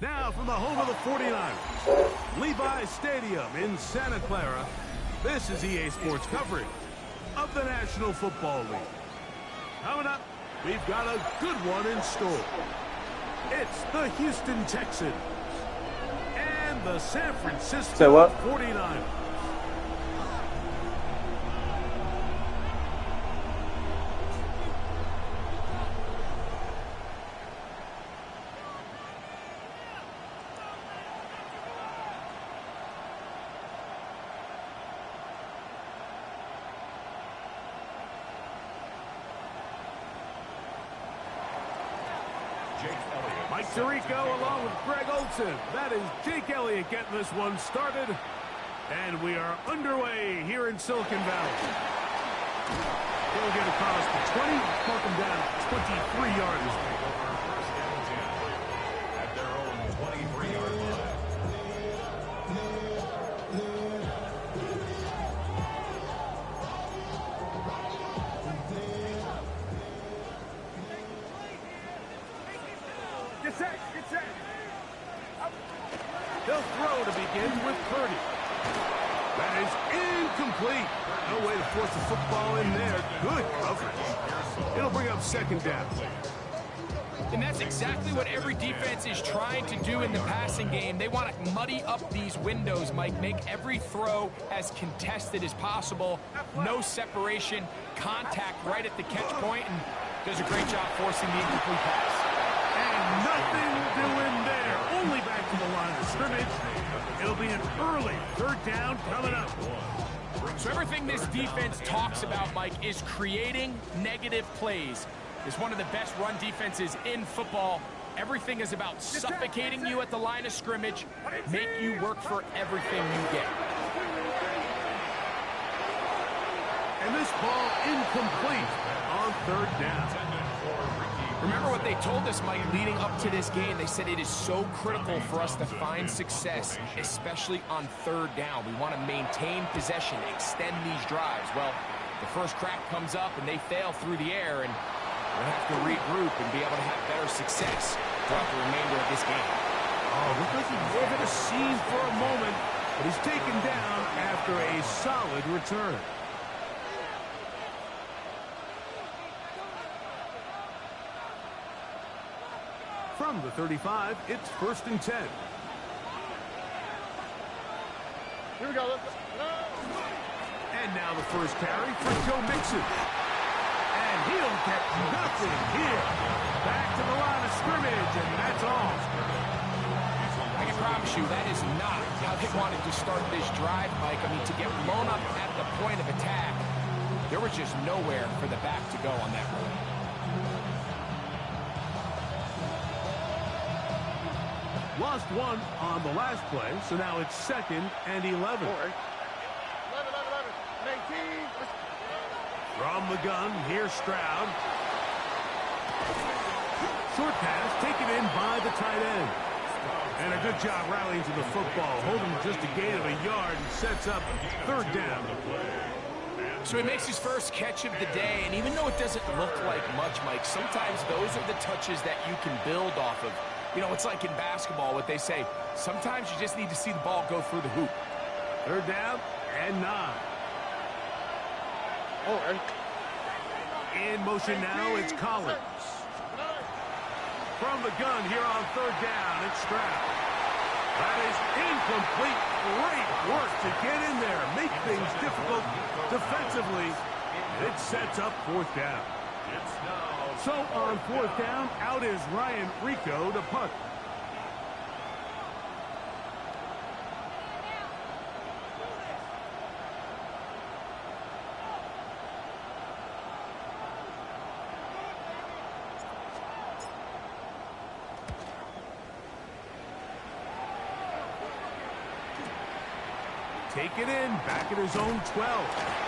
Now from the home of the 49ers, Levi's Stadium in Santa Clara, this is EA Sports coverage of the National Football League. Coming up, we've got a good one in store. It's the Houston Texans and the San Francisco 49ers. Mike Tirico along with Greg Olsen. That is Jake Elliott getting this one started. And we are underway here in Silicon Valley. They'll get across the 20, mark them down 23 yards. First down 10 at their own 23-yard line. They'll throw to begin with Purdy. That is incomplete. No way to force the football in there. Good coverage. It'll bring up second down. And that's exactly what every defense is trying to do in the passing game. They want to muddy up these windows, Mike, make every throw as contested as possible. No separation, contact right at the catch point, and does a great job forcing the incomplete pass. And nothing doing there. Only back to the line of scrimmage. It'll be an early third down coming up. So everything this defense talks about, Mike, is creating negative plays. It's one of the best run defenses in football. Everything is about suffocating you at the line of scrimmage, make you work for everything you get. And this ball incomplete on third down. Remember what they told us, Mike, leading up to this game. They said it is so critical for us to find success, especially on third down. We want to maintain possession, extend these drives. Well, the first crack comes up and they fail through the air, and we'll have to regroup and be able to have better success throughout the remainder of this game. Oh, look like he gave it a seam for a moment, but he's taken down after a solid return. From the 35, it's 1st and 10. Here we go. And now the first carry for Joe Mixon. And he'll get nothing here. Back to the line of scrimmage, and that's all. I can promise you that is not how they wanted to start this drive, Mike. I mean, to get blown up at the point of attack, there was just nowhere for the back to go on that run. Lost one on the last play, so now it's 2nd and 11. From the gun, here's Stroud. Short pass taken in by the tight end. And a good job rallying to the football, holding just a gain of a yard and sets up third down. So he makes his first catch of the day, and even though it doesn't look like much, Mike, sometimes those are the touches that you can build off of. You know, it's like in basketball, what they say, sometimes you just need to see the ball go through the hoop. Third down and 9. In motion now, it's Collins. From the gun here on third down, it's Stroud. That is incomplete. Great work to get in there, make things difficult defensively. It sets up 4th down. So on 4th down, out is Ryan Rico to punt. Take it in, back at his own 12.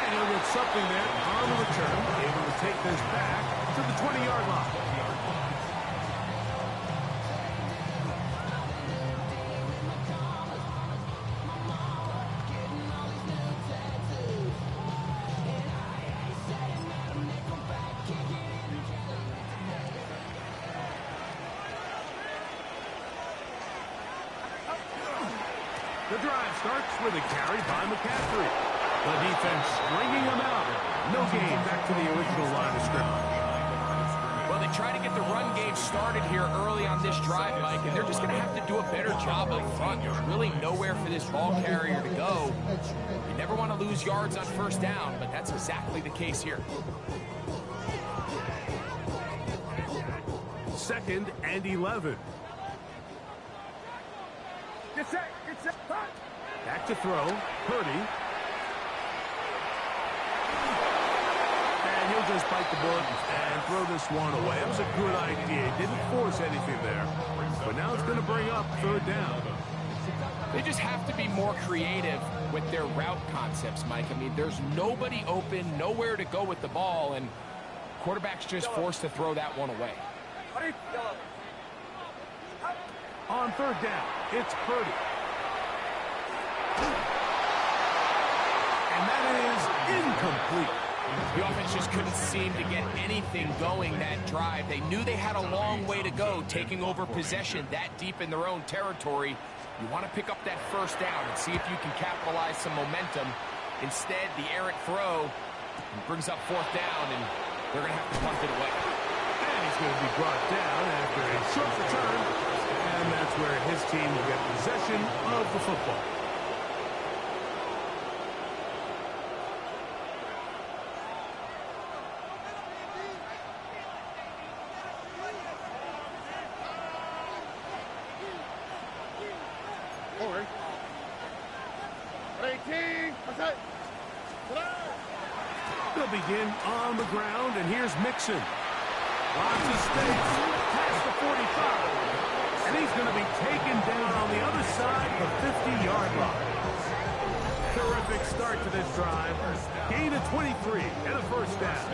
And he'll get something there on the return, able to take this back to the 20-yard line. The drive starts with a carry by McCaffrey. The defense stringing him out. No gain. Back to the original line of scrimmage. Well, they try to get the run game started here early on this drive, Mike, and they're just going to have to do a better job up front. There's really nowhere for this ball carrier to go. You never want to lose yards on first down, but that's exactly the case here. 2nd and 11. Get set. Back to throw. Purdy. And he'll just bite the bullet and throw this one away. It was a good idea. He didn't force anything there. But now it's going to bring up 3rd down. They just have to be more creative with their route concepts, Mike. I mean, there's nobody open, nowhere to go with the ball, and quarterback's just forced to throw that one away. On 3rd down, it's Purdy. And that is incomplete. The offense just couldn't seem to get anything going that drive. They knew they had a long way to go taking over possession that deep in their own territory. You want to pick up that first down and see if you can capitalize some momentum. Instead, the errant throw brings up 4th down, and they're going to have to punt it away. And he's going to be brought down after a short return. And that's where his team will get possession of the football. Over. 18. Okay. They'll begin on the ground, and here's Mixon. Lots of space, past the 45. And he's going to be taken down on the other side, the 50-yard line. Terrific start to this drive. Gain of 23 and a first down.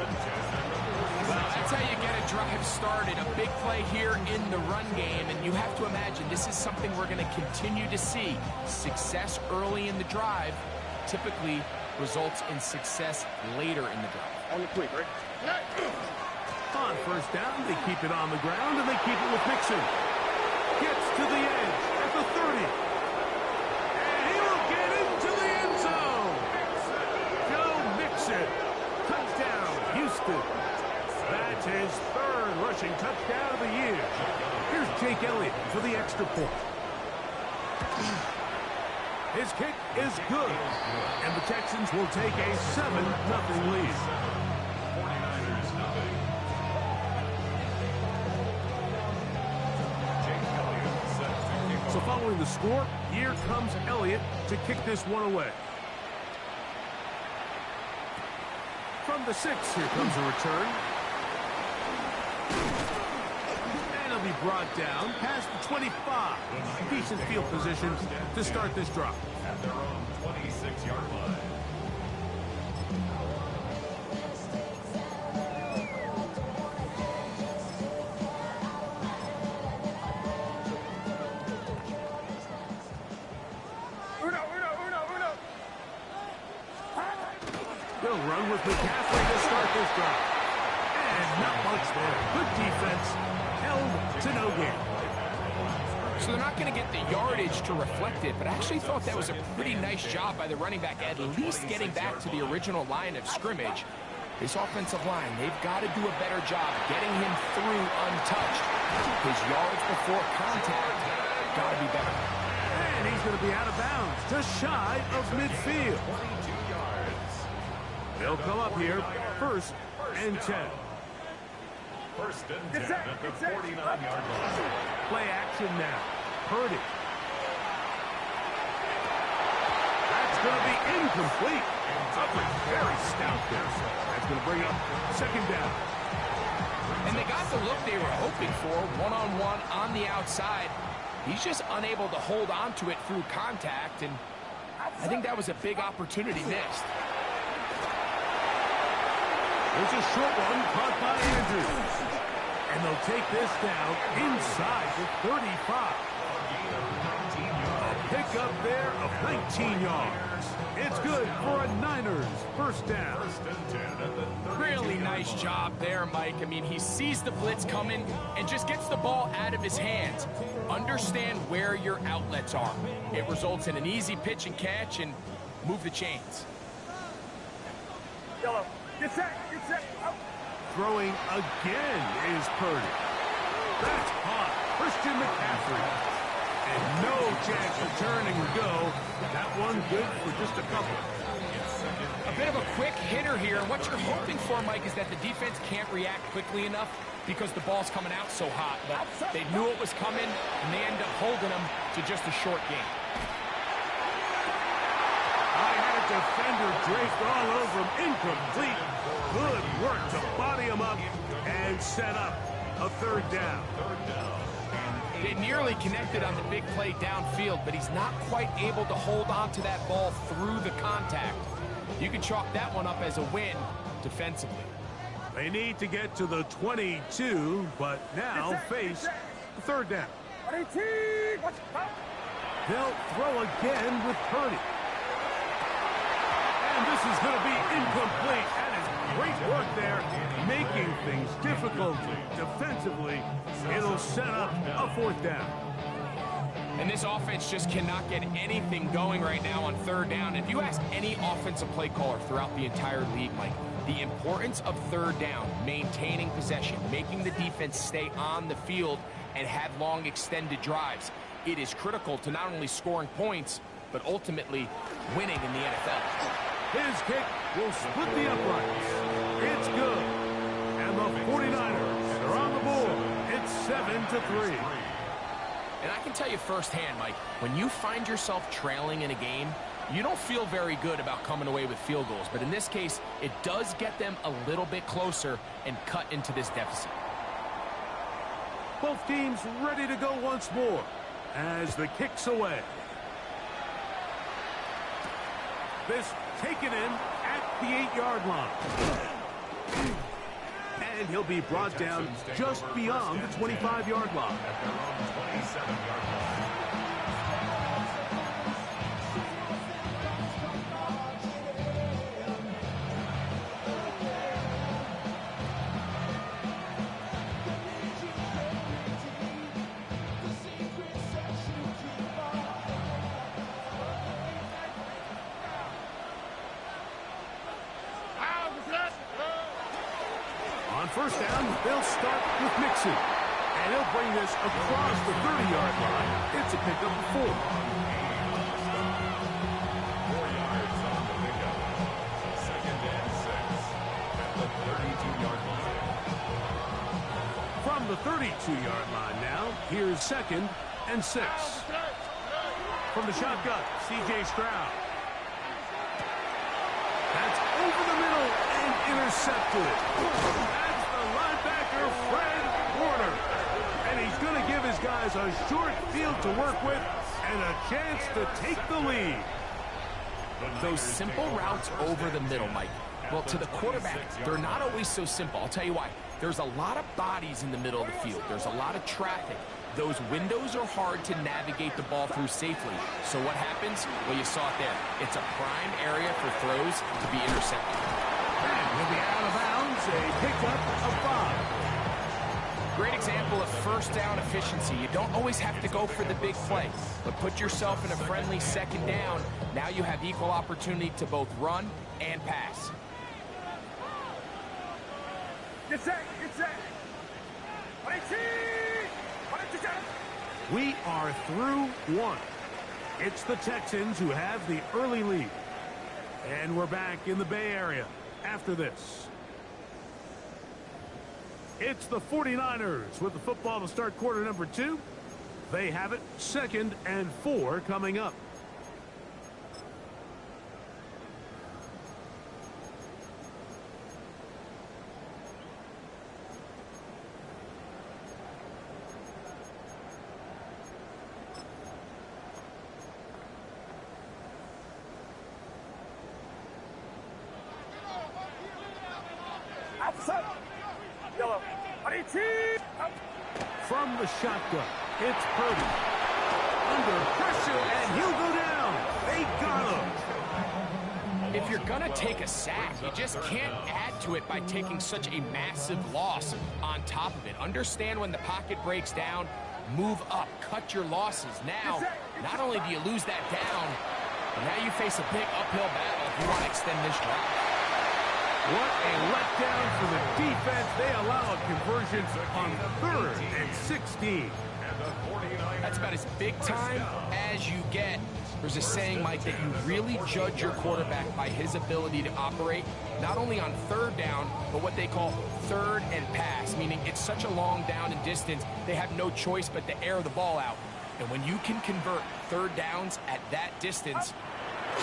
Well, that's how you get a drive started. A big play here in the run game, and you have to imagine this is something we're going to continue to see. Success early in the drive typically results in success later in the drive. On the quick, right? On first down, they keep it on the ground, and they keep it with Mixon. Gets to the edge at the 30. And he will get into the end zone. Joe Mixon. Touchdown, Houston. That's his 3rd rushing touchdown of the year. Here's Jake Elliott for the extra point. His kick is good. And the Texans will take a 7-0 lead. 49ers nothing. Jake Elliott set to kick So off. following the score, here comes Elliott to kick this one away. From the 6, here comes a return. And he'll be brought down past the 25. Decent field position to start this drive. At their own 26-yard line. Uno. They'll run with McCaffrey to start this drive. And not much there. Good defense. Held to no gain. So they're not going to get the yardage to reflect it, but I actually thought that was a pretty nice job by the running back, at least getting back to the original line of scrimmage. This offensive line, they've got to do a better job getting him through untouched. His yards before contact got to be better. And he's going to be out of bounds, just shy of midfield. 22 yards. They'll come up here, 1st and 10. 1st and 10 at the 49-yard line. Play action now. Purdy. That's going to be incomplete. Very stout there. That's going to bring up 2nd down. And they got the look they were hoping for, one-on-one on the outside. He's just unable to hold on to it through contact, and I think that was a big opportunity missed. There's a short one caught by Andrews. And they'll take this down inside the 35. A pickup there of 19 yards. It's good for a Niners first down. Really nice job there, Mike. I mean, he sees the blitz coming and just gets the ball out of his hands. Understand where your outlets are. It results in an easy pitch and catch and move the chains. Yellow. Get set. Get set. Up. Throwing again is Purdy. That's hot. Christian McCaffrey. And no chance to turn and go. That one good for just a couple. A bit of a quick hitter here. What you're hoping for, Mike, is that the defense can't react quickly enough because the ball's coming out so hot. But they knew it was coming, and they end up holding them to just a short game. I had a defender draped all over him. Incomplete. Good work to body him up and set up a third down. They nearly connected on the big play downfield, but he's not quite able to hold on to that ball through the contact. You can chalk that one up as a win defensively. They need to get to the 22, but now face the third down. 18. Watch out. They'll throw again with Purdy. And this is going to be incomplete. That is great work there, making things difficult defensively. It'll set up a fourth down. And this offense just cannot get anything going right now on third down. If you ask any offensive play caller throughout the entire league, Mike, the importance of third down, maintaining possession, making the defense stay on the field and have long extended drives, it is critical to not only scoring points, but ultimately winning in the NFL. His kick will split the uprights. It's good. And the 49ers are on the board. It's 7-3. And I can tell you firsthand, Mike, when you find yourself trailing in a game, you don't feel very good about coming away with field goals. But in this case, it does get them a little bit closer and cut into this deficit. Both teams ready to go once more as the kick's away. This taken in at the 8-yard line. And he'll be brought down just beyond the 25-yard line. At their own 27-yard line. On first down, they'll start with Mixon. And he'll bring this across the 30-yard line. It's a pickup of 4. 4 yards on the pickup. 2nd and 6 at the 32-yard line. From the 32-yard line now, here's 2nd and 6. From the shotgun, C.J. Stroud. That's over the middle and intercepted. That's the linebacker, Fred Warner. And he's going to give his guys a short field to work with and a chance to take the lead. Those simple routes over the middle, Mike. Well, to the quarterback, they're not always so simple. I'll tell you why. There's a lot of bodies in the middle of the field. There's a lot of traffic. Those windows are hard to navigate the ball through safely. So what happens? Well, you saw it there. It's a prime area for throws to be intercepted. And he'll be out of bounds, a pickup of 5. Great example of first down efficiency. You don't always have to go for the big play, but put yourself in a friendly second down. Now you have equal opportunity to both run and pass. Get set. Get set. 18. We are through 1. It's the Texans who have the early lead. And we're back in the Bay Area after this. It's the 49ers with the football to start quarter number 2. They have it 2nd and 4 coming up. Outside. Yellow. 18. Up. From the shotgun, it's Purdy. under pressure, and he'll go down. They got him. If you're going to take a sack, you just can't add to it by taking such a massive loss on top of it. Understand when the pocket breaks down, move up, cut your losses. Now, not only do you lose that down, but now you face a big uphill battle if you want to extend this drive. What a letdown for the defense. They allow a conversion on 3rd and 16. That's about as big time as you get. There's a saying, Mike, that you really judge your quarterback by his ability to operate, not only on 3rd down, but what they call 3rd and pass, meaning it's such a long down and distance, they have no choice but to air the ball out. And when you can convert 3rd downs at that distance,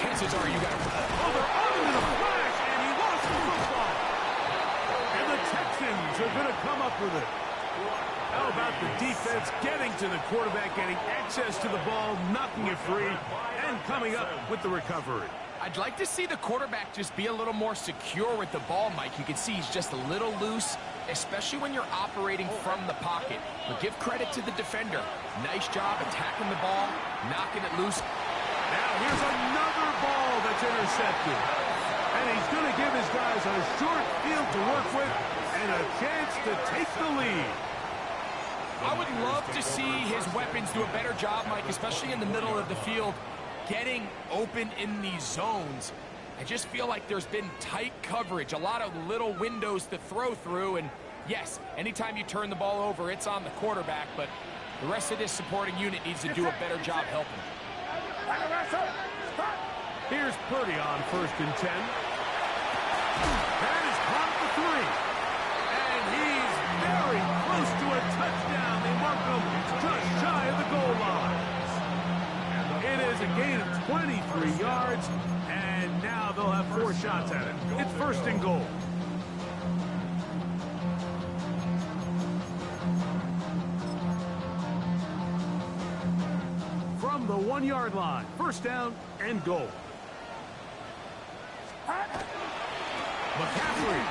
chances are you got to... Oh, they're on into the flash, and he lost the football. And the Texans are going to come up with it. How about the defense getting to the quarterback, getting access to the ball, knocking it free, and coming up with the recovery? I'd like to see the quarterback just be a little more secure with the ball, Mike. You can see he's just a little loose, especially when you're operating from the pocket. But give credit to the defender. Nice job attacking the ball, knocking it loose. Now here's another ball that's intercepted. And he's going to give his guys a short field to work with and a chance to take the lead. I would love to see his weapons do a better job, Mike, especially in the middle of the field, getting open in these zones. I just feel like there's been tight coverage, a lot of little windows to throw through, and yes, anytime you turn the ball over, it's on the quarterback, but the rest of this supporting unit needs to do a better job helping. Here's Purdy on 1st and 10. That is caught for 3. And he's very close to a touchdown. They mark him just shy of the goal line. It is a gain of 23 yards, and now they'll have 4 shots at it. It's 1st and goal. From the 1-yard line, 1st down and goal. McCaffrey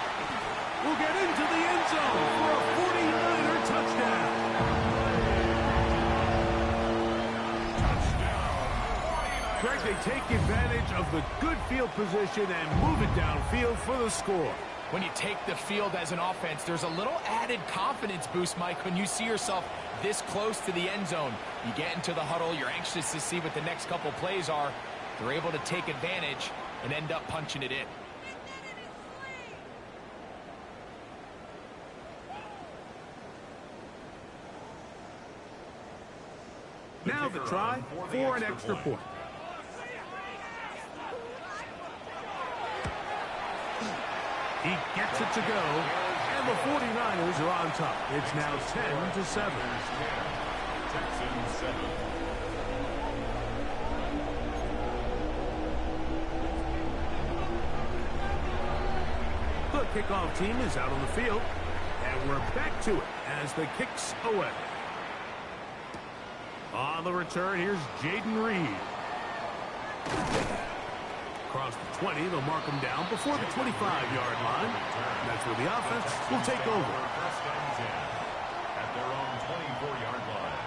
will get into the end zone for a 49er touchdown. Greg, they take advantage of the good field position and move it downfield for the score. When you take the field as an offense, there's a little added confidence boost, Mike, when you see yourself this close to the end zone. You get into the huddle, you're anxious to see what the next couple plays are. They're able to take advantage and end up punching it in. Now the try for an extra point. He gets it to go, and the 49ers are on top. It's now 10-7. Texans 7. The kickoff team is out on the field, and we're back to it as the kick's away. On the return, here's Jaden Reed. Across the 20, they'll mark him down before the 25-yard line. And that's where the offense will take over. 1st and 10 at their own 24-yard line.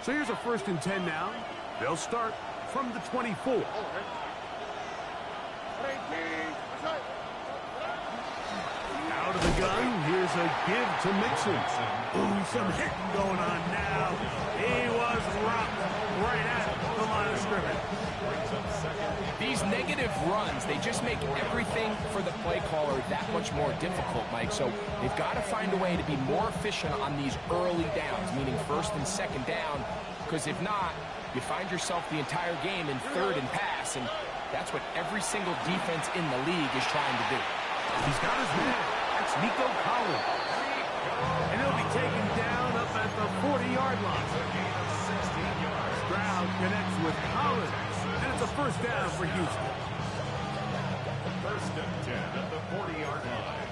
So here's a 1st and 10 now. They'll start from the 24. Out of the gun, here's a give to Mixon. Ooh, some hitting going on now. He was rocked right at the line of scrimmage. These negative runs, they just make everything for the play caller that much more difficult, Mike. So they've got to find a way to be more efficient on these early downs, meaning 1st and 2nd down, because if not, you find yourself the entire game in 3rd and pass, and that's what every single defense in the league is trying to do. He's got his man. That's Nico Collins. And he'll be taken down up at the 40-yard line. Stroud connects with Collins. And it's a 1st down for Houston. 1st and 10 at the 40-yard line.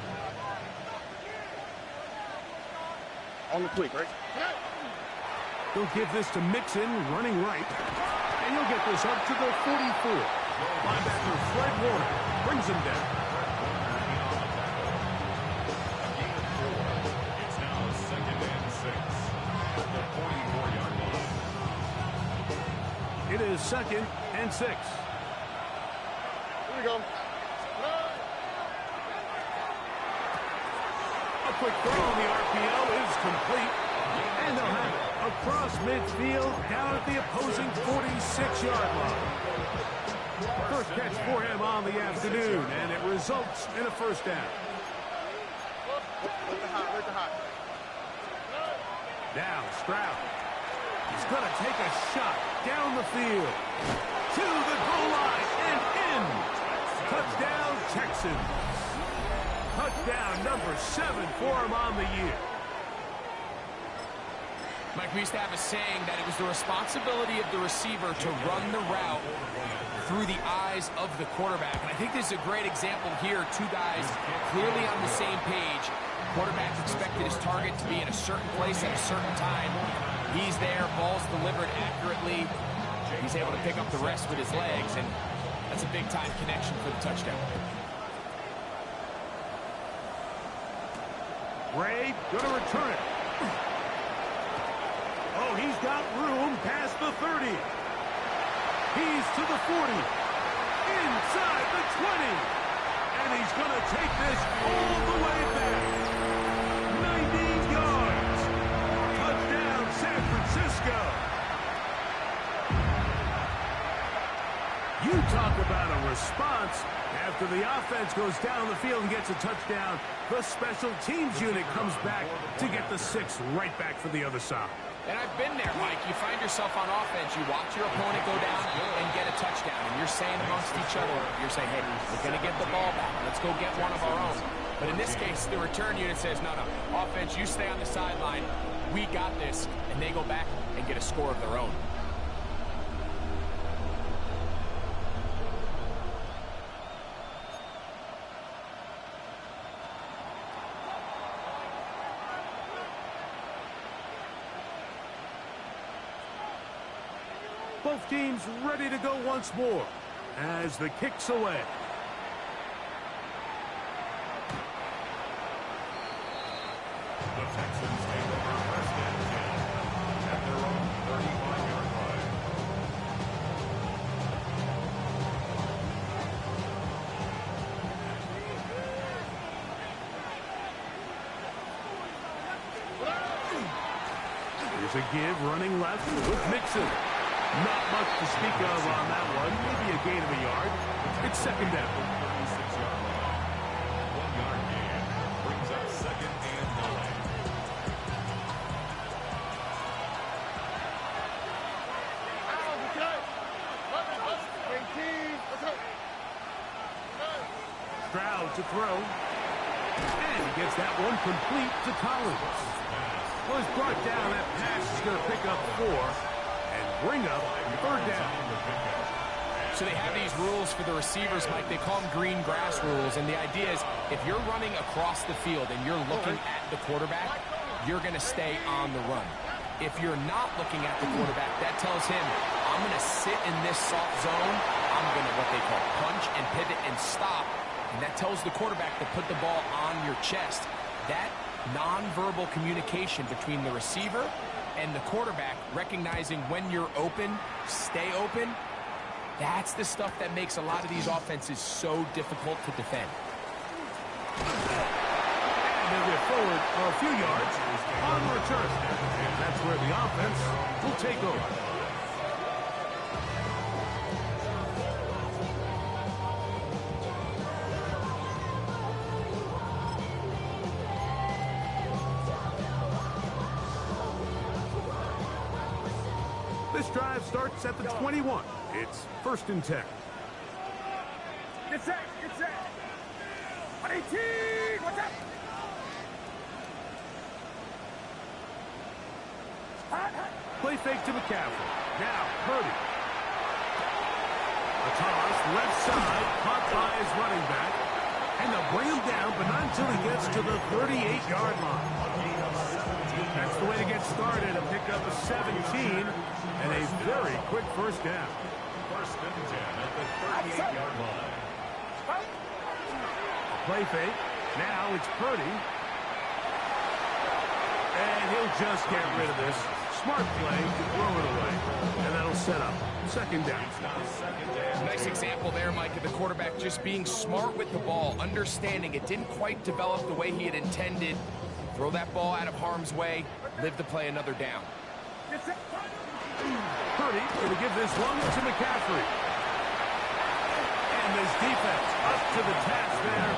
On the tweak, right? He'll give this to Mixon, running right. And he'll get this up to the 44. Linebacker Fred Warner brings him down. It's is 2nd and 6. Here we go. A quick throw on the RPO is complete. And they'll have it across midfield down at the opposing 46-yard line. First catch for him on the afternoon, and it results in a first down. Now Stroud. He's going to take a shot down the field. To the goal line and in. Touchdown, Texans. Touchdown number 7 for him on the year. Mike, we used to have a saying that it was the responsibility of the receiver to run the route through the eyes of the quarterback. And I think this is a great example here. Two guys clearly on the same page. Quarterback expected his target to be in a certain place at a certain time. He's there, ball's delivered accurately. He's able to pick up the rest with his legs, and that's a big-time connection for the touchdown. Ray going to return it. Oh, he's got room past the 30. He's to the 40. Inside the 20. And he's going to take this all the way back. 90 yards. Touchdown, San Francisco. You talk about a response. After the offense goes down the field and gets a touchdown, the special teams unit comes back to get the 6 right back for the other side. And I've been there, Mike. You find yourself on offense, you watch your opponent go down and get a touchdown, and you're saying amongst each other, you're saying, hey, we're going to get the ball back. Let's go get one of our own. But in this case, the return unit says, no, offense, you stay on the sideline. We got this. And they go back and get a score of their own. Both teams ready to go once more as the kick's away. The Texans take over first and 10 at their own 35-yard line. Here's a give running left with Mixon. Not much to speak of on that one. Maybe a gain of a yard. It's second down. 36-yard line. 1-yard gain brings up second and 9. Stroud to throw. And he gets that one complete to Collins. Was brought down. That pass is going to pick up 4. Bring up third down. So they have these rules for the receivers, Mike. They call them green grass rules. And the idea is if you're running across the field and you're looking at the quarterback, you're going to stay on the run. If you're not looking at the quarterback, that tells him, I'm going to sit in this soft zone. I'm going to what they call punch and pivot and stop. And that tells the quarterback to put the ball on your chest. That nonverbal communication between the receiver and the quarterback, recognizing when you're open, stay open, that's the stuff that makes a lot of these offenses so difficult to defend. And they'll get forward a few yards on the return. And that's where the offense will take over. This drive starts at the 21. It's first and 10. Get set, get set. 18, what's up? Play fake to McCaffrey. Now, Purdy. A toss, left side, caught by his running back. And they'll bring him down, but not until he gets to the 38-yard line. That's the way to get started, a pick up a 17 and a very quick first down. First and 10 at the 38-yard line. Play fake. Now it's Purdy. And he'll just get rid of this. Smart play to throw it away. And that'll set up second down. Nice example there, Mike, of the quarterback just being smart with the ball, understanding it didn't quite develop the way he had intended. Throw that ball out of harm's way, live to play another down. Purdy going to give this one to McCaffrey. And this defense up to the task there.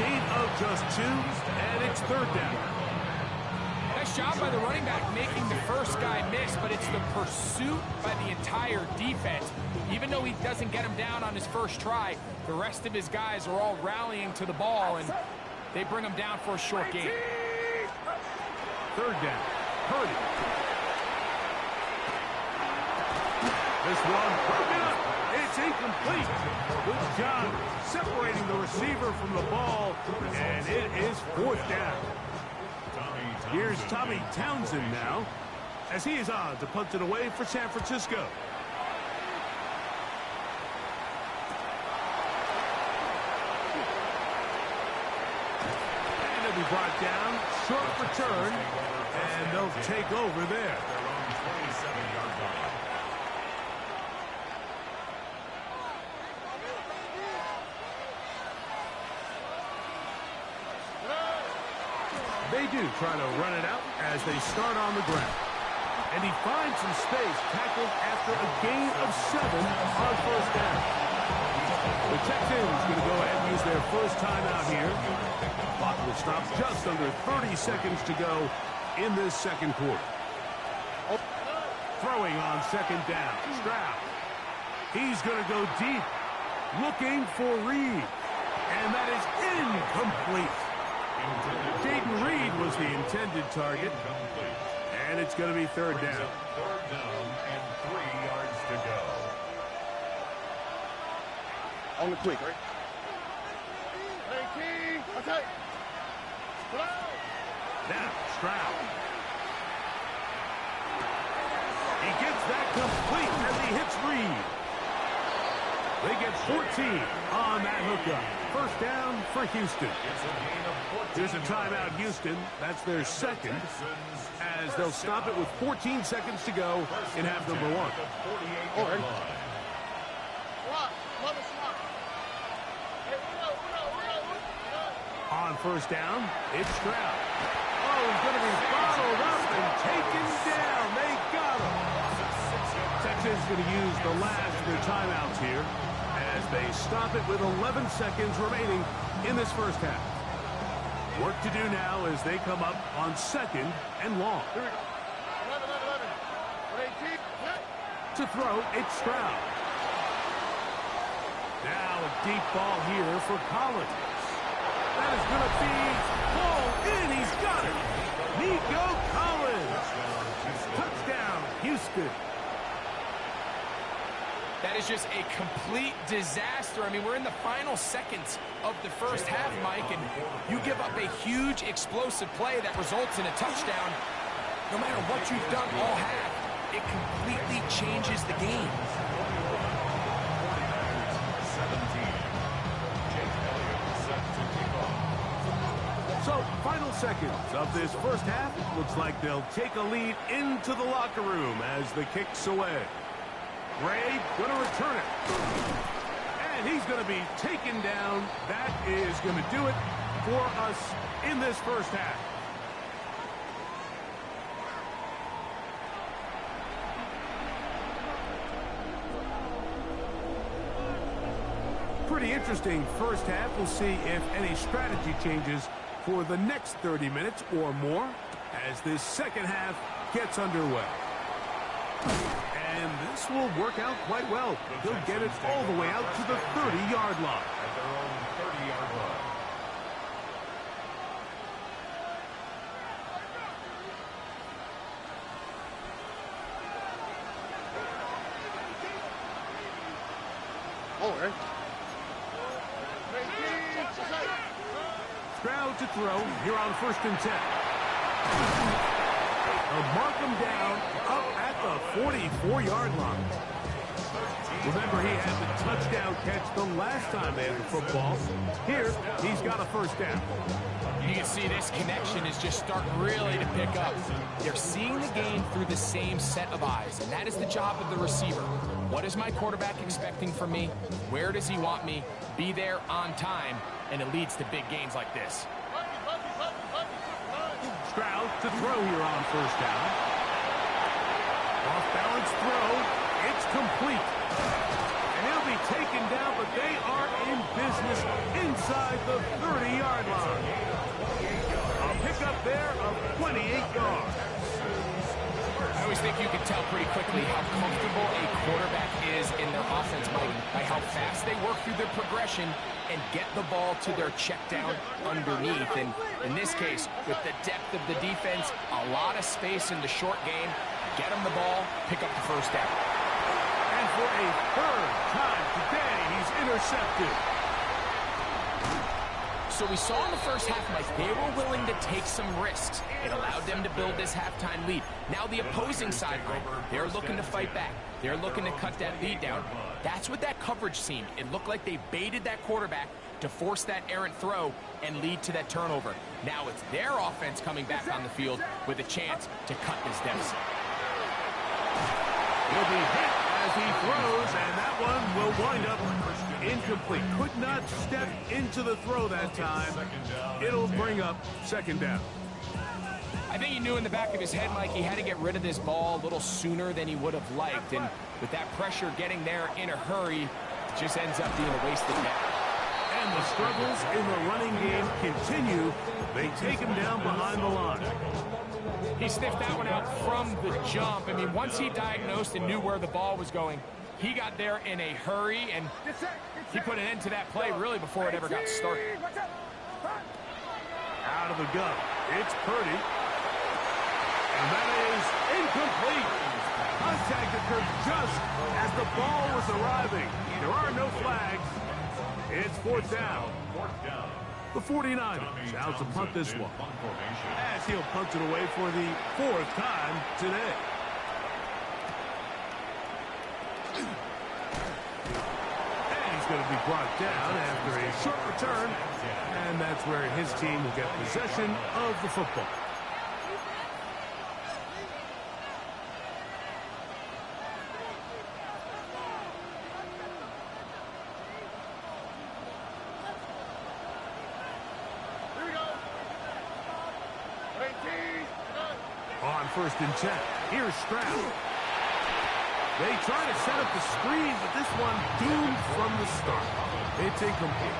Gain of just 2, and it's third down. Nice job by the running back making the first guy miss, but it's the pursuit by the entire defense. Even though he doesn't get him down on his first try, the rest of his guys are all rallying to the ball, and they bring him down for a short gain. Third down. Purdy. This one broken up. It's incomplete. Good job separating the receiver from the ball, and it is fourth down. Here's Tommy Townsend now, as he is on to punt it away for San Francisco. And it'll be brought down, short return, and they'll take over there. They do try to run it out as they start on the ground. And he finds some space, tackled after a gain of 7 on first down. The Texans going to go ahead and use their first timeout here. Clock will stop just under 30 seconds to go in this second quarter. Throwing on second down, Stroud. He's going to go deep, looking for Reed. And that is incomplete. Jaden Reed was the intended target, and it's going to be third down. Third down and 3 yards to go. On the quick, right? Hey, King. Okay. Now, Stroud. He gets that complete as he hits Reed. They get 14 on that hookup. First down for Houston. Here's a timeout, Houston. That's their second, as they'll stop it with 14 seconds to go in half number 1. On first down, it's Stroud. Oh, he's going to be bottled up and taken down. They got him. Texans going to use the last of their timeouts here as they stop it with 11 seconds remaining in this first half. Work to do now as they come up on second and long. To throw, it's Stroud. Now a deep ball here for Collins. That is going to be pulled in. He's got it. Nico Collins. Touchdown, Houston. That is just a complete disaster. I mean, we're in the final seconds of the first half, Mike, and you give up a huge explosive play that results in a touchdown. No matter what you've done all half, it completely changes the game. So, final seconds of this first half. Looks like they'll take a lead into the locker room as the kick's away. Gray going to return it. And he's going to be taken down. That is going to do it for us in this first half. Pretty interesting first half. We'll see if any strategy changes for the next 30 minutes or more as this second half gets underway. And this will work out quite well. He'll get it all the way out to the 30-yard line. At their own 30-yard line. Stroud to throw here on 1st and 10. They'll mark him down up at the 44-yard line. Remember, he had the touchdown catch the last time they had the football. Here, he's got a first down. You can see this connection is just starting really to pick up. They're seeing the game through the same set of eyes, and that is the job of the receiver. What is my quarterback expecting from me? Where does he want me? Be there on time, and it leads to big gains like this. Stroud to throw here on first down. Off-balance throw. It's complete. And he'll be taken down, but they are in business inside the 30-yard line. A pickup there of 28 yards. I always think you can tell pretty quickly how comfortable a quarterback is in their offense, Mike, by how fast they work through their progression and get the ball to their check down underneath. And in this case, with the depth of the defense, a lot of space in the short game, get him the ball, pick up the first down. And for a third time today, he's intercepted. So we saw in the first half, Mike, they were willing to take some risks. It allowed them to build this halftime lead. Now the opposing sideline, they're looking to fight back. They're looking to cut that lead down. That's what that coverage seemed. It looked like they baited that quarterback to force that errant throw and lead to that turnover. Now it's their offense coming back on the field with a chance to cut this deficit. He'll be hit as he throws, and that one will wind up incomplete. Could not step into the throw that time. It'll bring up second down. I think he knew in the back of his head, Mike, he had to get rid of this ball a little sooner than he would have liked. And with that pressure getting there in a hurry, it just ends up being a wasted down. And the struggles in the running game continue. They take him down behind the line. He sniffed that one out from the jump. I mean, once he diagnosed and knew where the ball was going, he got there in a hurry, and he put an end to that play really before it ever got started. Out of the gun, it's Purdy. And that is incomplete. Contact occurred just as the ball was arriving. There are no flags. It's fourth down. The 49ers out to punt this one, as he'll punt it away for the fourth time today. And he's going to be brought down after a short return, and that's where his team will get possession of the football. On first and 10, here's Stroud. They try to set up the screen, but this one doomed from the start. It's incomplete.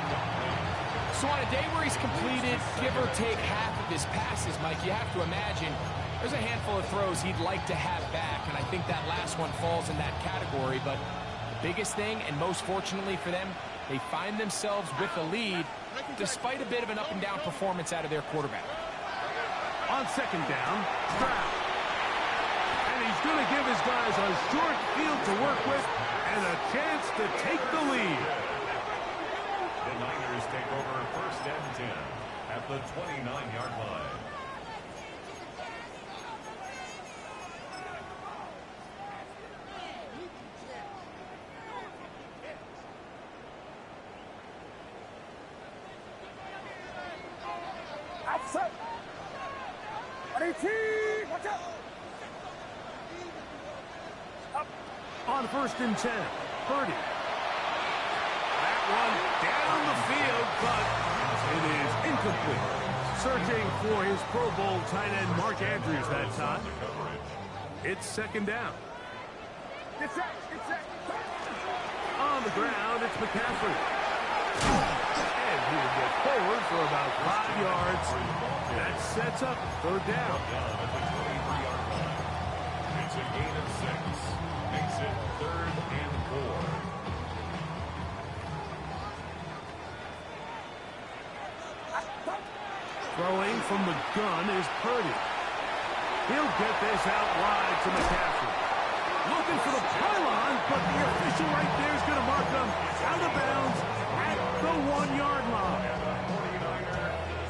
So on a day where he's completed, give or take half of his passes, Mike, you have to imagine there's a handful of throws he'd like to have back, and I think that last one falls in that category. But the biggest thing, and most fortunately for them, they find themselves with a lead despite a bit of an up-and-down performance out of their quarterback. On second down, Stroud. And he's going to give his guys a short field to work with and a chance to take the lead. The Niners take over first and 10 at the 29-yard line. Outside. Watch out. Up on first and 10, Purdy. That one down the field, but it is incomplete. Searching for his Pro Bowl tight end Mark Andrews that time. It's second down. On the ground, it's McCaffrey. And he will get forward for about 5 yards. That sets up third down. It's a gain of 6. Makes it 3rd and 4. Throwing from the gun is Purdy. He'll get this out wide to McCaffrey. Looking for the pylon, but the official right there is going to mark them out of bounds at the 1-yard line.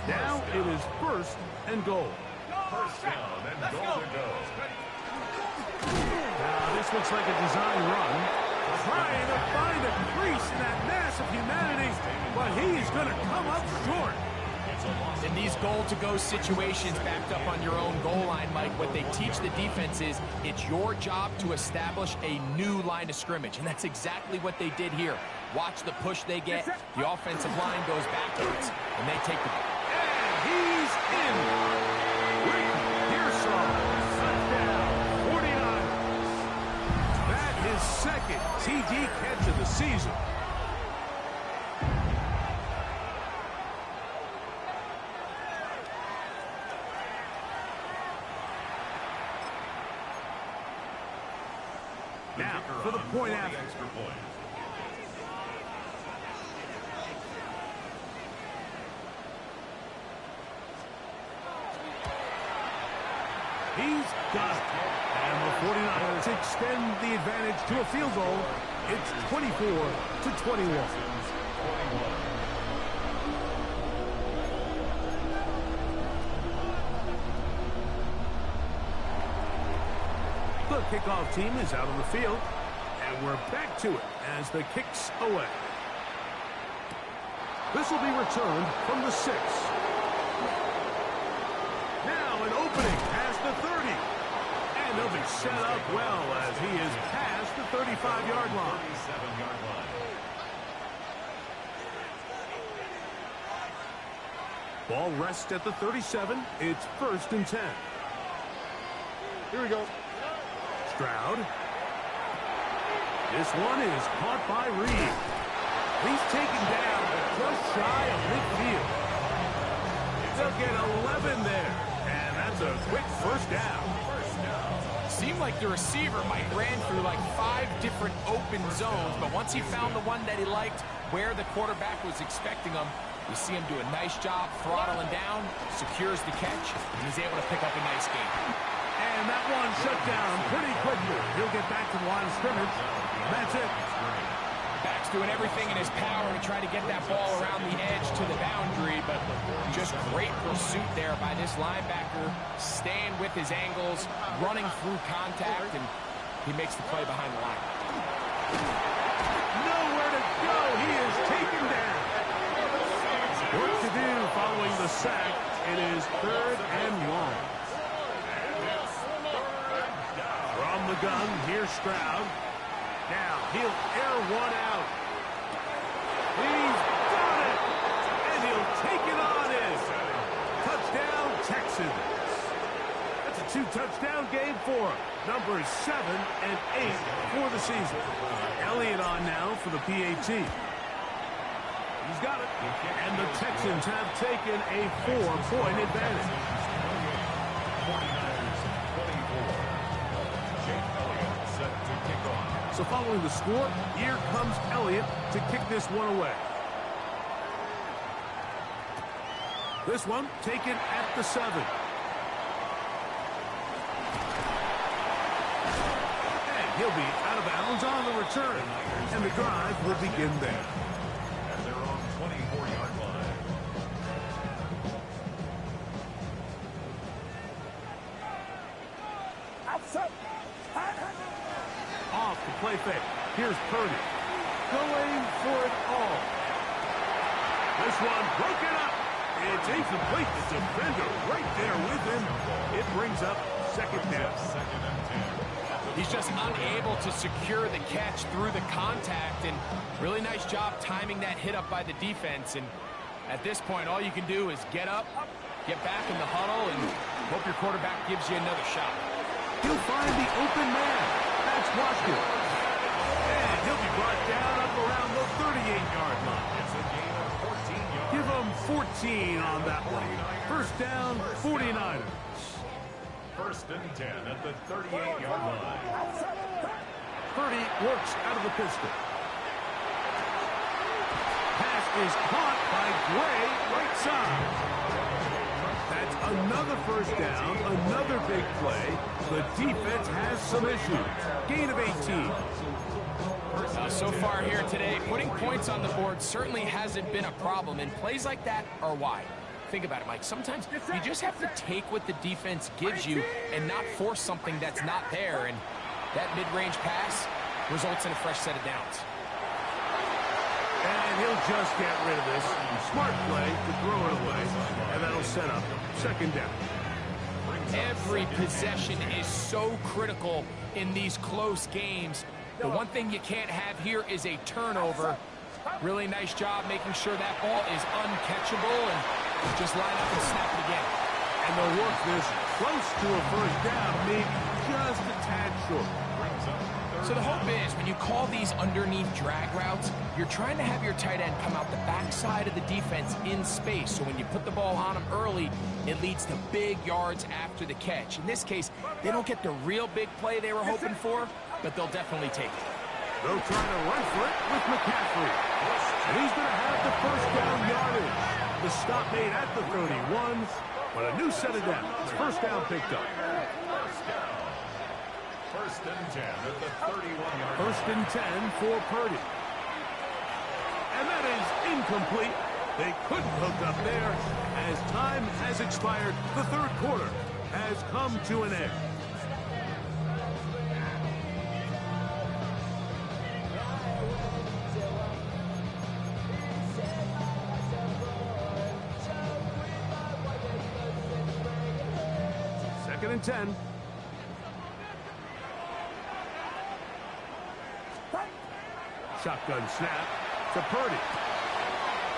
Now it is first and goal. First down and goal to go. Now this looks like a design run. trying to find a crease in that mass of humanity, but he's going to come up short. In these goal-to-go situations backed up on your own goal line, Mike, what they teach the defense is it's your job to establish a new line of scrimmage, and that's exactly what they did here. Watch the push they get. The offensive line goes backwards, and they take the... And he's in. Rick Pearsall, touchdown, 49ers. That is second TD catch of the season. Now, for the point after. He's got it. And the 49ers extend the advantage to a field goal. It's 24-21. The kickoff team is out on the field, and we're back to it as the kick's away. This will be returned from the 6. Now an opening past the 30. And he'll be set up well as he is past the 35-yard line. Ball rests at the 37. It's 1st and 10. Here we go. Stroud. This one is caught by Reed. He's taken down just shy of midfield. They'll get 11 there, and that's a quick first down. Seemed like the receiver might ran through like 5 different open zones, but once he found the one that he liked, where the quarterback was expecting him, you see him do a nice job throttling down, secures the catch, and he's able to pick up a nice game. And that one shut down pretty quickly. He'll get back to the line of scrimmage. That's it. Back's doing everything in his power to try to get that ball around the edge to the boundary, but just great pursuit there by this linebacker, staying with his angles, running through contact, and he makes the play behind the line. Nowhere to go. He is taken down. Work to do following the sack. It is 3rd and long. From the gun, here's Stroud. Now, he'll air one out. He's got it! And he'll take it on in. Touchdown, Texans. That's a 2-touchdown game for him. Numbers 7 and 8 for the season. Elliott on now for the PAT. He's got it. And the Texans have taken a 4-point advantage. So following the score, here comes Elliott to kick this one away. This one taken at the 7. And he'll be out of bounds on the return. And the drive will begin there. At their own 24-yard line. Outside. Off the play fake. Here's Purdy. Going for it all. This one broken up. It's incomplete. The defender right there with him. It brings up 2nd down. 2nd and 10. He's just unable to secure the catch through the contact, and really nice job timing that hit up by the defense. And at this point, all you can do is get up, get back in the huddle, and hope your quarterback gives you another shot. He'll find the open man. That's Washington. And he'll be brought down up around the 38-yard line. It's a gain of 14 yards. Give them 14 on that one. First down, 49ers. 1st and 10 at the 38-yard line. Purdy works out of the pistol. Pass is caught by Gray, right side. That's another first down, another big play. The defense has some issues. Gain of 18. So far here today, putting points on the board certainly hasn't been a problem, and plays like that are why. Think about it, Mike. Sometimes you just have to take what the defense gives you and not force something that's not there. And that mid-range pass, results in a fresh set of downs. And he'll just get rid of this. Smart play to throw it away. And that'll set up second down. Every possession is so critical in these close games. The one thing you can't have here is a turnover. Really nice job making sure that ball is uncatchable and just line up and snap it again. And they'll work this close to a first down, maybe just a tad short. So the hope is when you call these underneath drag routes, you're trying to have your tight end come out the backside of the defense in space. So when you put the ball on him early, it leads to big yards after the catch. In this case, they don't get the real big play they were hoping for, but they'll definitely take it. They'll try to run for it with McCaffrey. And he's going to have the first down yardage. The stop made at the 31, but a new set of downs. First down picked up. First and 10 at the 31-yard line. First and 10 for Purdy. And that is incomplete. They couldn't hook up there as time has expired. The third quarter has come to an end. Second and 10. Shotgun snap to Purdy.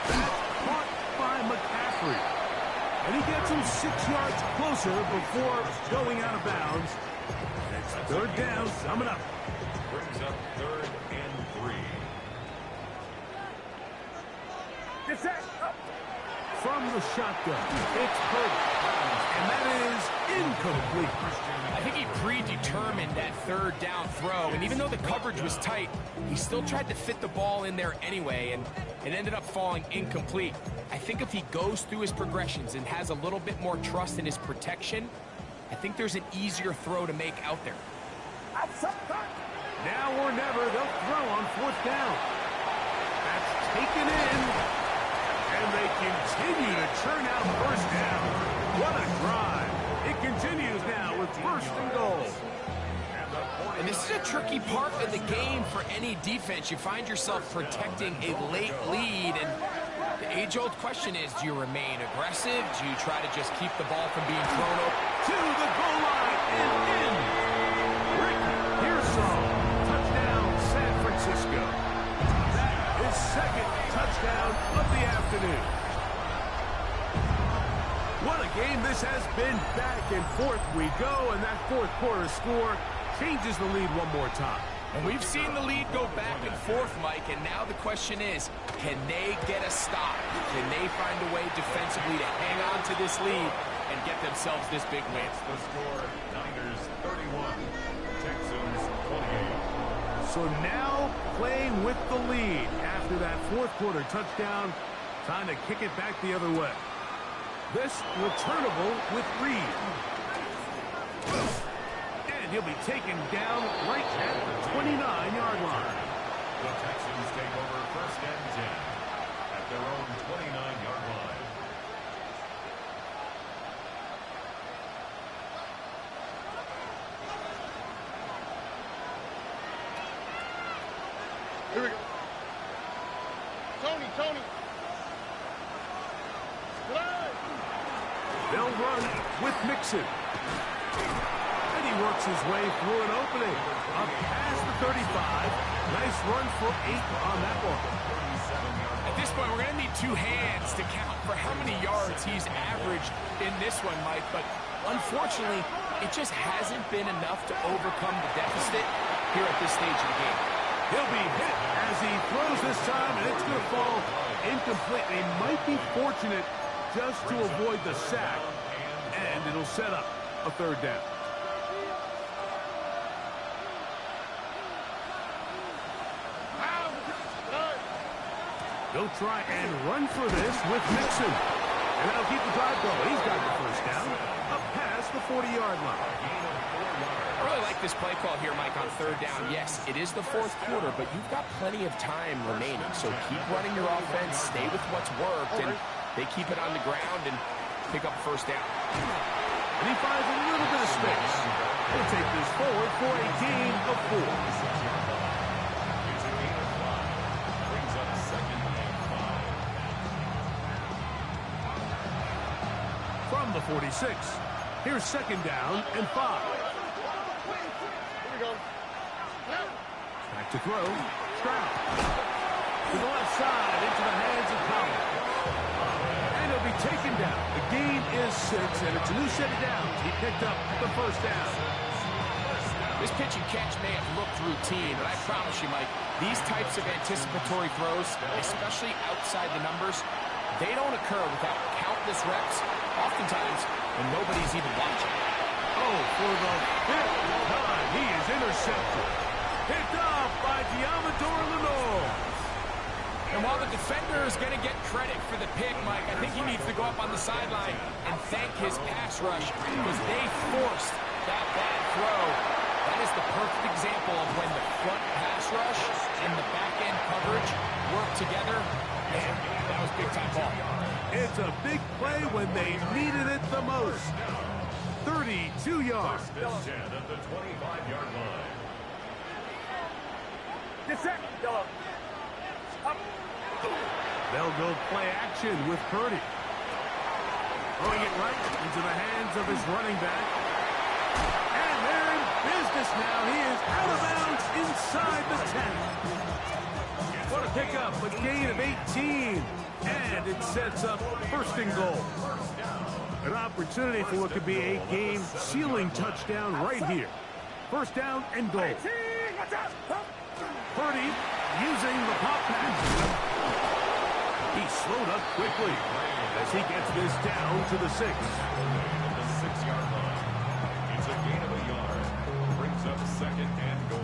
That's caught by McCaffrey. And he gets him 6 yards closer before going out of bounds. It's third down coming up. Brings up third and 3. Get set. From the shotgun, it's Purdy. And that is incomplete. I think he predetermined that third down throw, and even though the coverage was tight, he still tried to fit the ball in there anyway, and it ended up falling incomplete. I think if he goes through his progressions and has a little bit more trust in his protection, I think there's an easier throw to make out there. Now or never, they'll throw on fourth down. That's taken in, and they continue to churn out first down. What a drive. It continues now with first and goal. And this is a tricky part of the game for any defense. You find yourself protecting a late lead, and the age-old question is, do you remain aggressive? Do you try to just keep the ball from being thrown over? To the goal line and in. Ricky Pearsall, touchdown San Francisco. That is second touchdown of the afternoon. What a game this has been. Back and forth we go, and that fourth quarter score changes the lead one more time. And we've seen the lead go back and forth, Mike, and now the question is, can they get a stop? Can they find a way defensively to hang on to this lead and get themselves this big win? The score, Niners 31, Texans 28. So now playing with the lead after that fourth quarter touchdown, time to kick it back the other way. This returnable with Reed. And he'll be taken down right at the 29-yard line. The Texans take over first and 10 at their own 29-yard line. Here we go. Tony. They'll run with Mixon. And he works his way through an opening. Up past the 35. Nice run for 8 on that one. At this point, we're going to need 2 hands to count for how many yards he's averaged in this one, Mike. But unfortunately, it just hasn't been enough to overcome the deficit here at this stage of the game. He'll be hit as he throws this time, and it's going to fall incomplete. They might be fortunate just to avoid the sack, and it'll set up a third down. They'll try and run for this with Mixon. And that'll keep the drive going. He's got the first down up past the 40-yard line. I really like this play call here, Mike, on third down. Yes, it is the fourth quarter, but you've got plenty of time remaining. So keep running your offense, stay with what's worked, and they keep it on the ground and pick up first down. And he finds a little bit of space. He'll take this forward for a gain of 4. from the 46. Here's second down and 5. Here we go. Back to throw. Stroud. To the left side, into the hands of Collins. And he'll be taken down. The gain is 6, and it's a new set of downs. He picked up the first down. This pitch and catch may have looked routine, but I promise you, Mike, these types of anticipatory throws, especially outside the numbers, they don't occur without countless reps, oftentimes when nobody's even watching. Oh, for the 5th time, he is intercepted. Picked up by Diamador Lenore. And while the defender is going to get credit for the pick, Mike, I think he needs to go up on the sideline and thank his pass rush because they forced that bad throw. That is the perfect example of when the front pass rush and the back-end coverage work together. Man, that was big-time ball. It's a big play when they needed it the most. 32 yards. First and 10 at the 25-yard line. Get set. Yellow. Up. They'll go play action with Purdy. Throwing it right into the hands of his running back. And they're in business now. He is out of bounds inside the 10. What a pickup, a gain of 18. And it sets up first and goal. An opportunity for what could be a game-sealing touchdown right here. First down and goal. Purdy using the pop pass. He slowed up quickly as he gets this down to the 6. The 6-yard line. It's a gain of a yard. Brings up second and goal.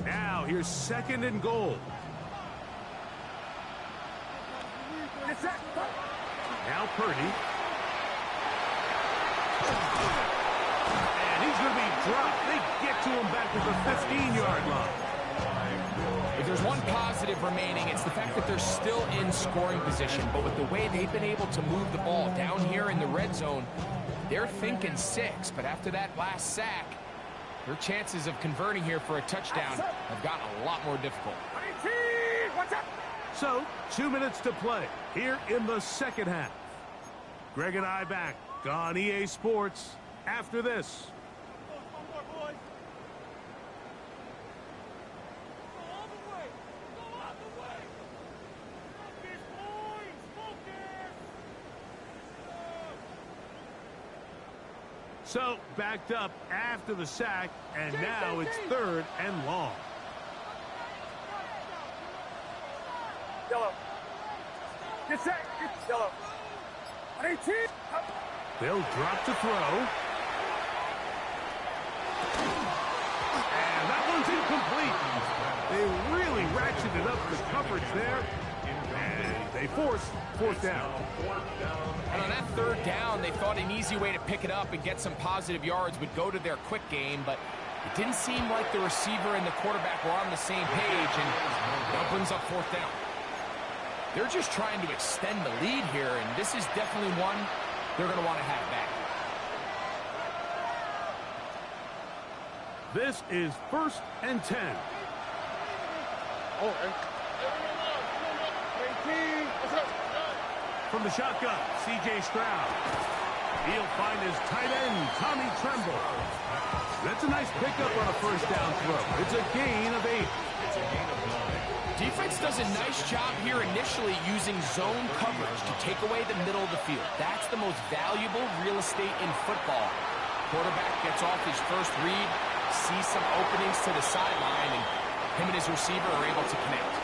Now here's second and goal. Now Purdy. And he's going to be dropped. They get to him back at the 15-yard line. If there's one positive remaining, it's the fact that they're still in scoring position. But with the way they've been able to move the ball down here in the red zone, they're thinking 6. But after that last sack, their chances of converting here for a touchdown have gotten a lot more difficult. So, 2 minutes to play here in the second half. Greg and I back on EA Sports after this. So, backed up after the sack, and now it's third and long. Yellow. Get set. Yellow. 18. They'll drop to throw. And that one's incomplete. They really ratcheted up the coverage there. And they force fourth down. And on that third down, they thought an easy way to pick it up and get some positive yards would go to their quick game, but it didn't seem like the receiver and the quarterback were on the same page, and that brings up fourth down. They're just trying to extend the lead here, and this is definitely one they're going to want to have back. This is first and 10. Oh, and 18. What's up? From the shotgun, C.J. Stroud. He'll find his tight end, Tommy Tremble. That's a nice pickup on a first down throw. It's a gain of 8. It's a gain of 9. Defense does a nice job here initially using zone coverage to take away the middle of the field. That's the most valuable real estate in football. Quarterback gets off his first read, sees some openings to the sideline, and him and his receiver are able to connect.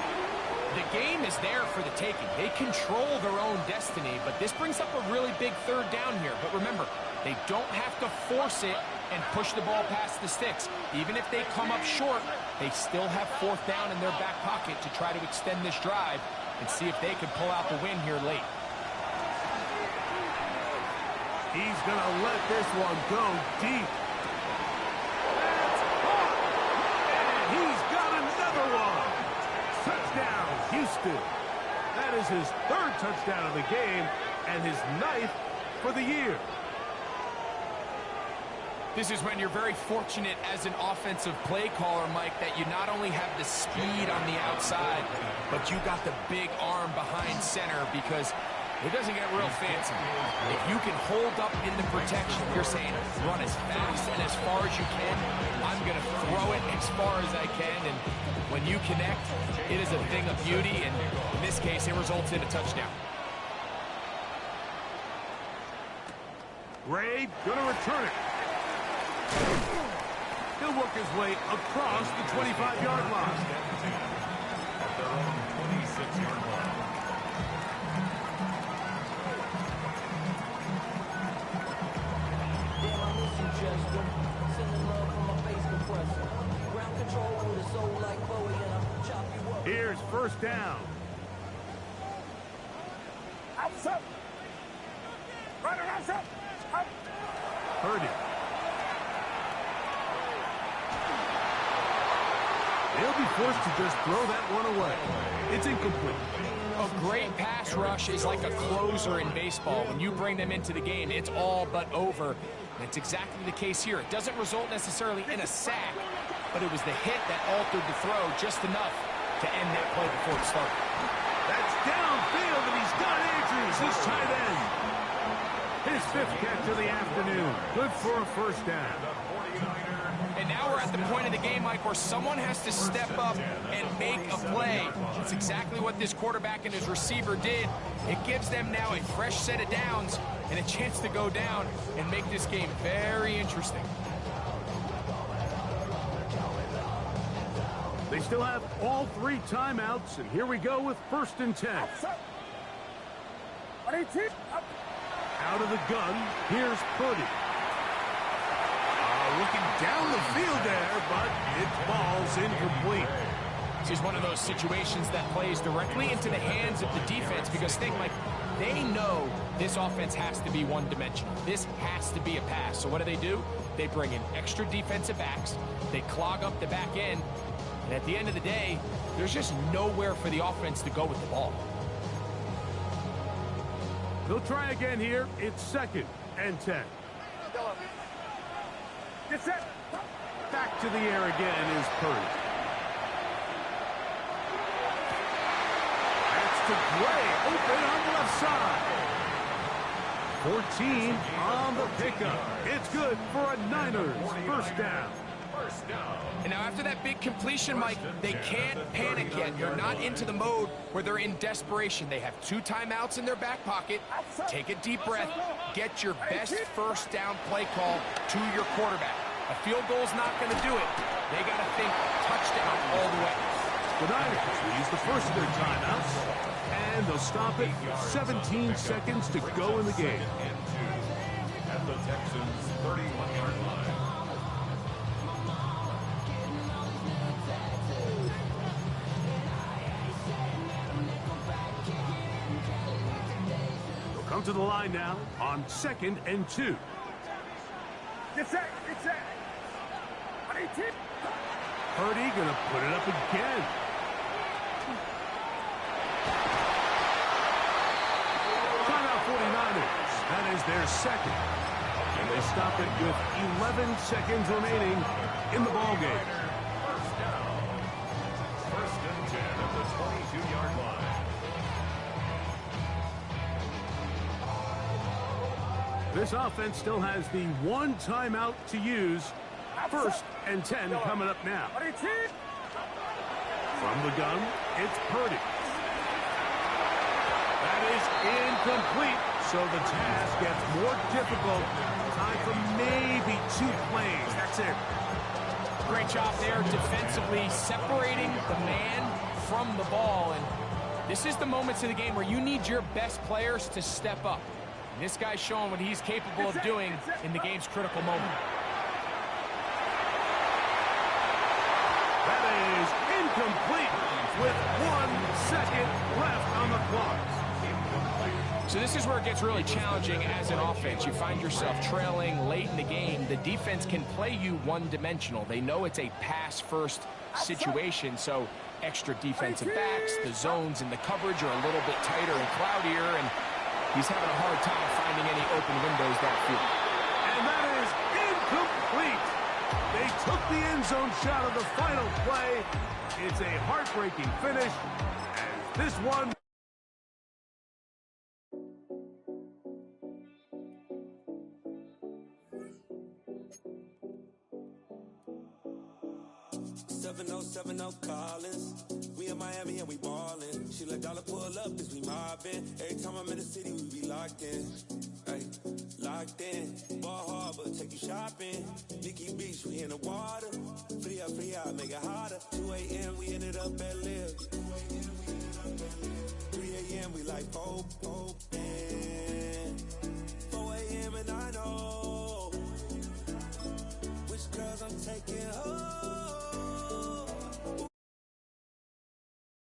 The game is there for the taking. They control their own destiny, but this brings up a really big third down here. But remember, they don't have to force it and push the ball past the sticks. Even if they come up short, they still have fourth down in their back pocket to try to extend this drive and see if they can pull out the win here late. He's going to let this one go deep. That's caught. And he's got another one. Touchdown, Houston. That is his third touchdown of the game. and his 9th for the year. This is when you're very fortunate as an offensive play caller, Mike, that you not only have the speed on the outside, but you got the big arm behind center, because it doesn't get real fancy. If you can hold up in the protection, you're saying run as fast and as far as you can. I'm going to throw it as far as I can, and when you connect, it is a thing of beauty, and in this case, it results in a touchdown. Gray going to return it. He'll work his way across the 25-yard line. At their own 26-yard line. Here's first down. Outside. Right around outside. Purdy. They'll be forced to just throw that one away. It's incomplete. A great pass rush is like a closer in baseball. When you bring them into the game, it's all but over. And it's exactly the case here. It doesn't result necessarily in a sack, but it was the hit that altered the throw just enough to end that play before it started. That's downfield, and he's got Andrews, his tight end. His 5th catch of the afternoon. Good for a first down. And now we're at the point of the game, Mike, where someone has to step up and make a play. That's exactly what this quarterback and his receiver did. It gives them now a fresh set of downs and a chance to go down and make this game very interesting. They still have all 3 timeouts, and here we go with 1st and 10. Out of the gun, here's Purdy. Looking down the field there, but it falls incomplete. This is one of those situations that plays directly into the hands of the defense, because think, Mike, they know this offense has to be one-dimensional. This has to be a pass. So what do? They bring in extra defensive backs. They clog up the back end. And at the end of the day, there's just nowhere for the offense to go with the ball. They'll try again here. It's 2nd and 10. Get set. Back to the air again is Purdy. That's to Gray, open on the left side. 14 on the pickup. It's good for a Niners first down. And now after that big completion, Mike, they can't panic yet. They're not into the mode where they're in desperation. They have 2 timeouts in their back pocket. Take a deep breath. Get your best first down play call to your quarterback. A field goal's not going to do it. They got to think touchdown all the way. The Niners will use the first of their timeouts, and they'll stop it. 17 seconds to go in the game. At the Texans' 31-yard line. Come to the line now on 2nd and 2. Get set. Get set. Purdy gonna put it up again. Timeout 49ers. That is their 2nd. And they stop it with 11 seconds remaining in the ball game. First down. 1st and 10 at the 22-yard line. This offense still has the 1 timeout to use. 1st and 10 coming up now. From the gun, it's Purdy. That is incomplete, so the task gets more difficult. Time for maybe 2 plays. That's it. Great job there defensively, separating the man from the ball. And this is the moments of the game where you need your best players to step up. And this guy's showing what he's capable of doing in the game's critical moment. That is incomplete with 1 second left on the clock. So this is where it gets really challenging as an offense. You find yourself trailing late in the game. The defense can play you one-dimensional. They know it's a pass-first situation, so extra defensive backs, the zones and the coverage are a little bit tighter and cloudier, and He's having a hard time finding any open windows downfield. And that is incomplete. They took the end zone shot of the final play. It's a heartbreaking finish as this one... 7070 Collins. We in Miami and we ballin'. She let dollar pull up as we mobbin'. Every time I'm in the city, we be locked in. Ay, locked in. Ball Harbor, take you shopping. Nikki Beach, we in the water. Free up, make it hotter. 2 a.m. we ended up at Live. 3 a.m. we like Pope.